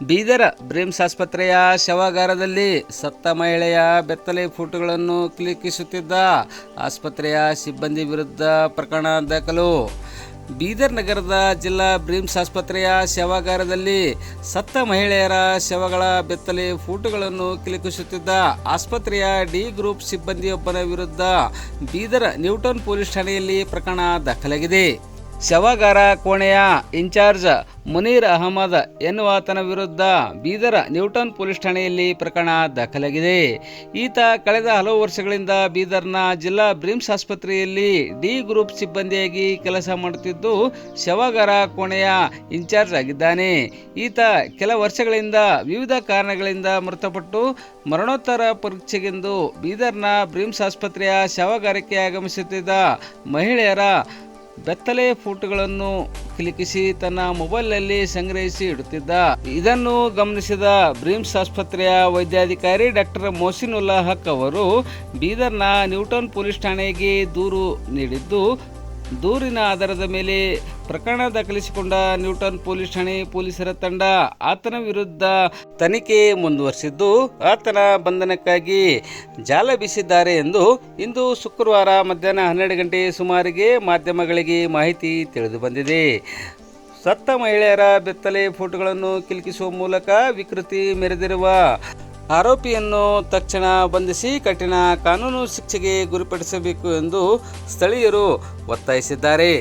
Bidar BRIMS ಆಸ್ಪತ್ರೆಯ ಶವಾಗಾರದಲ್ಲಿ ಸತ್ತ ಮಹಿಳೆಯ ಬೆತ್ತಲೆ ಫೋಟೋಗಳನ್ನು ಕ್ಲಿಕ್ಕಿಸುತ್ತಿದ್ದ ಆಸ್ಪತ್ರೆಯ ಸಿಬ್ಬಂದಿ ವಿರುದ್ಧ ಪ್ರಕರಣ ದಾಖಲು. ಬೀದರ್ ನಗರದ ಜಿಲ್ಲಾ ಬ್ರಿಮ್ಸ್ ಆಸ್ಪತ್ರೆಯ ಶವಾಗಾರದಲ್ಲಿ ಸತ್ತ ಮಹಿಳೆಯರ ಶವಗಳ ಬೆತ್ತಲೆ ಫೋಟೋಗಳನ್ನು ಕ್ಲಿಕ್ಕಿಸುತ್ತಿದ್ದ ಆಸ್ಪತ್ರೆಯ ಡಿ ಗ್ರೂಪ್ ಸಿಬ್ಬಂದಿಯೊಬ್ಬನ ವಿರುದ್ಧ ಬೀದರ್ ನ್ಯೂಟನ್ ಪೊಲೀಸ್ ಠಾಣೆಯಲ್ಲಿ ಪ್ರಕರಣ ದಾಖಲಾಗಿದೆ. ಶವಾಗಾರ ಕೋಣೆಯ ಇನ್ಚಾರ್ಜ್ ಮುನೀರ್ ಅಹಮದ್ ಎನ್ನುವಾತನ ವಿರುದ್ಧ ಬೀದರ್ ನ್ಯೂಟನ್ ಪೊಲೀಸ್ ಠಾಣೆಯಲ್ಲಿ ಪ್ರಕರಣ ದಾಖಲಾಗಿದೆ. ಈತ ಕಳೆದ ಹಲವು ವರ್ಷಗಳಿಂದ ಬೀದರ್ನ ಜಿಲ್ಲಾ ಬ್ರಿಮ್ಸ್ ಆಸ್ಪತ್ರೆಯಲ್ಲಿ ಡಿ ಗ್ರೂಪ್ ಸಿಬ್ಬಂದಿಯಾಗಿ ಕೆಲಸ ಮಾಡುತ್ತಿದ್ದು ಶವಾಗಾರ ಕೋಣೆಯ ಇನ್ಚಾರ್ಜ್ ಆಗಿದ್ದಾನೆ. ಈತ ಕೆಲ ವರ್ಷಗಳಿಂದ ವಿವಿಧ ಕಾರಣಗಳಿಂದ ಮೃತಪಟ್ಟು ಮರಣೋತ್ತರ ಪರೀಕ್ಷೆಗೆಂದು ಬೀದರ್ನ ಬ್ರಿಮ್ಸ್ ಆಸ್ಪತ್ರೆಯ ಶವಾಗಾರಕ್ಕೆ ಆಗಮಿಸುತ್ತಿದ್ದ ಮಹಿಳೆಯರ ಬೆತ್ತಲೆ ಫೋಟೋಗಳನ್ನು ಕ್ಲಿಕ್ಕಿಸಿ ತನ್ನ ಮೊಬೈಲ್ನಲ್ಲಿ ಸಂಗ್ರಹಿಸಿ ಇಡುತ್ತಿದ್ದ. ಇದನ್ನು ಗಮನಿಸಿದ ಬ್ರಿಮ್ಸ್ ಆಸ್ಪತ್ರೆಯ ವೈದ್ಯಾಧಿಕಾರಿ ಡಾಕ್ಟರ್ ಮೊಹಸಿನುಲ್ಲಾ ಹಕ್ ಅವರು ಬೀದರ್ನ ನ್ಯೂಟನ್ ಪೊಲೀಸ್ ಠಾಣೆಗೆ ದೂರು ನೀಡಿದ್ದು, ದೂರಿನ ಆಧಾರದ ಮೇಲೆ ಪ್ರಕರಣ ದಾಖಲಿಸಿಕೊಂಡ ನ್ಯೂಟನ್ ಪೊಲೀಸ್ ಠಾಣೆ ಪೊಲೀಸರ ತಂಡ ಆತನ ವಿರುದ್ಧ ತನಿಖೆ ಮುಂದುವರಿಸಿದ್ದು ಆತನ ಬಂಧನಕ್ಕಾಗಿ ಜಾಲ ಬೀಸಿದ್ದಾರೆ ಎಂದು ಇಂದು ಶುಕ್ರವಾರ ಮಧ್ಯಾಹ್ನ 12 ಗಂಟೆ ಸುಮಾರಿಗೆ ಮಾಧ್ಯಮಗಳಿಗೆ ಮಾಹಿತಿ ತಿಳಿದು ಬಂದಿದೆ. ಸತ್ತ ಮಹಿಳೆಯರ ಬೆತ್ತಲೆ ಫೋಟೋಗಳನ್ನು ಕ್ಲಿಕ್ಕಿಸುವ ಮೂಲಕ ವಿಕೃತಿ ಮೆರೆದಿರುವ ಆರೋಪಿಯನ್ನು ತಕ್ಷಣ ಬಂಧಿಸಿ ಕಠಿಣ ಕಾನೂನು ಶಿಕ್ಷೆಗೆ ಗುರಿಪಡಿಸಬೇಕು ಎಂದು ಸ್ಥಳೀಯರು ಒತ್ತಾಯಿಸಿದ್ದಾರೆ.